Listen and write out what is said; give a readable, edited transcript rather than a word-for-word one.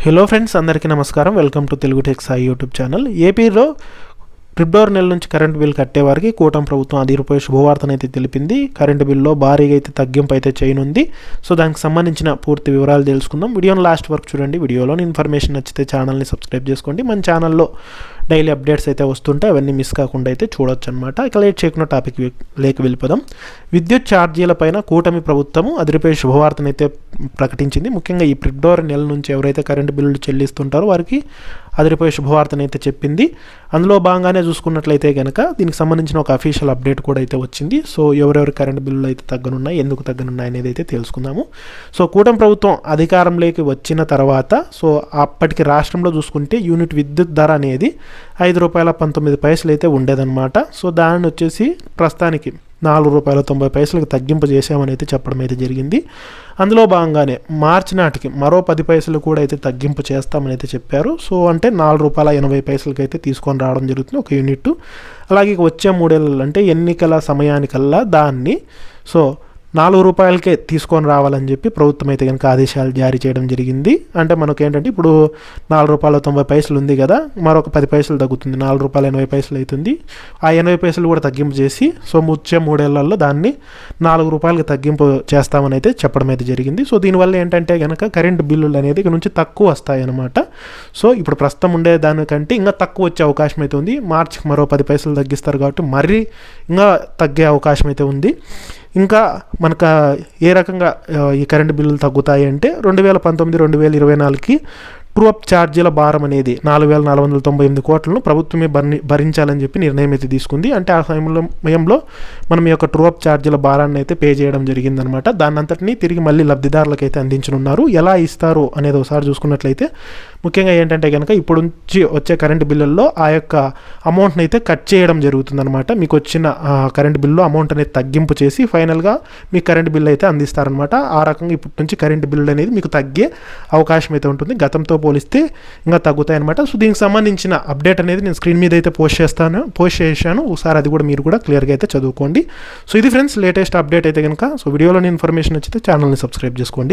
Hello friends, అందరికీ నమస్కారం. Welcome to Telugu tech Sai YouTube channel. ఏపీలో ఫిబ్రవరి నెల నుంచి కరెంటు బిల్ కట్టేవారికి కూటమి ప్రభుత్వం ₹10 శుభవార్తనైతే తెలిపింది. కరెంటు బిల్లో భారీగా అయితే తగ్గింపు అయితే చేయనుంది. సో దానికి సంబంధించిన పూర్తి వివరాలు తెలుసుకుందాం. వీడియోని లాస్ట్ వరకు చూడండి. వీడియోలోని ఇన్ఫర్మేషన్ నచ్చితే ఛానల్ని సబ్స్క్రైబ్ చేసుకోండి. మన ఛానల్లో డైలీ అప్డేట్స్ అయితే వస్తుంటే అవన్నీ మిస్ కాకుండా అయితే చూడొచ్చు అనమాట. ఇక లేట్ చేయకుండా టాపిక్ లేక వెళ్ళిపోదాం. విద్యుత్ ఛార్జీలపైన కూటమి ప్రభుత్వము ₹10 శుభవార్తనైతే ప్రకటించింది. ముఖ్యంగా ఈ ఫిబ్రవరి నెల నుంచి ఎవరైతే కరెంటు బిల్లులు చెల్లిస్తుంటారో వారికి ₹10 శుభవార్తనైతే చెప్పింది. అందులో భాగంగానే చూసుకున్నట్లయితే కనుక దీనికి సంబంధించిన ఒక అఫీషియల్ అప్డేట్ కూడా అయితే వచ్చింది. సో ఎవరెవరి కరెంటు బిల్లులు అయితే తగ్గనున్నాయి, ఎందుకు తగ్గనున్నాయి అనేది అయితే తెలుసుకుందాము. సో కూటమి ప్రభుత్వం అధికారంలోకి వచ్చిన తర్వాత సో అప్పటికి రాష్ట్రంలో చూసుకుంటే యూనిట్ విద్యుత్ ధర అనేది ₹5.19 అయితే ఉండేదన్నమాట. సో దాన్ని వచ్చేసి ప్రస్తుతానికి ₹4.90 తగ్గింపు చేసామని అయితే చెప్పడం అయితే జరిగింది. అందులో భాగంగానే మార్చి నాటికి మరో 10 పైసలు కూడా అయితే తగ్గింపు చేస్తామని అయితే చెప్పారు. సో అంటే ₹4.80 అయితే తీసుకొని రావడం జరుగుతుంది ఒక యూనిట్. అలాగే వచ్చే 3 ఏళ్ళు అంటే ఎన్నికల సమయానికల్లా దాన్ని సో ₹4కే తీసుకొని రావాలని చెప్పి ప్రభుత్వం అయితే కనుక ఆదేశాలు జారీ చేయడం జరిగింది. అంటే మనకు ఏంటంటే ఇప్పుడు ₹4.90 ఉంది కదా, మరొక 10 పైసలు తగ్గుతుంది, ₹4.80 అవుతుంది. ఆ 80 పైసలు కూడా తగ్గింపు చేసి సో వచ్చే 3 ఏళ్లలో దాన్ని ₹4కి తగ్గింపు చేస్తామని అయితే చెప్పడం అయితే జరిగింది. సో దీనివల్ల ఏంటంటే కనుక కరెంటు బిల్లులు అనేది ఇక నుంచి తక్కువ వస్తాయి అన్నమాట. సో ఇప్పుడు ప్రస్తుతం ఉండే దానికంటే ఇంకా తక్కువ వచ్చే అవకాశం అయితే ఉంది. మార్చికి మరో 10 పైసలు తగ్గిస్తారు కాబట్టి మరీ ఇంకా తగ్గే అవకాశం అయితే ఉంది. ఇంకా మనకు ఏ రకంగా ఈ కరెంటు బిల్లులు తగ్గుతాయి అంటే 2019-2024కి ట్రూ అప్ ఛార్జీల భారం అనేది 4,498 కోట్లను ప్రభుత్వమే భరించాలని చెప్పి నిర్ణయం అయితే తీసుకుంది. అంటే ఆ సమయంలో మనం ఈ యొక్క ట్రూ అప్ ఛార్జీల భారాన్ని అయితే పే చేయడం జరిగిందనమాట. దాన్ని అంతటినీ తిరిగి మళ్ళీ లబ్ధిదారులకు అయితే అందించనున్నారు. ఎలా ఇస్తారు అనేది ఒకసారి చూసుకున్నట్లయితే ముఖ్యంగా ఏంటంటే కనుక ఇప్పుడు నుంచి వచ్చే కరెంటు బిల్లుల్లో ఆ యొక్క అమౌంట్ని అయితే కట్ చేయడం జరుగుతుందన్నమాట. మీకు వచ్చిన కరెంటు బిల్లు అమౌంట్ అనేది తగ్గింపు చేసి ఫైనల్గా మీకు కరెంటు బిల్లు అయితే అందిస్తారనమాట. ఆ రకంగా ఇప్పటి నుంచి కరెంటు బిల్లు అనేది మీకు తగ్గే అవకాశం అయితే ఉంటుంది. గతంతో పోలిస్తే ఇంకా తగ్గుతాయి అనమాట. సో దీనికి సంబంధించిన అప్డేట్ అనేది నేను స్క్రీన్ మీద అయితే పోస్ట్ చేశాను. ఒకసారి అది కూడా మీరు కూడా క్లియర్గా అయితే చదువుకోండి. సో ఇది ఫ్రెండ్స్ లేటెస్ట్ అప్డేట్ అయితే కనుక. సో వీడియోలోని ఇన్ఫర్మేషన్ వచ్చితే ఛానల్ని సబ్స్క్రైబ్ చేసుకోండి.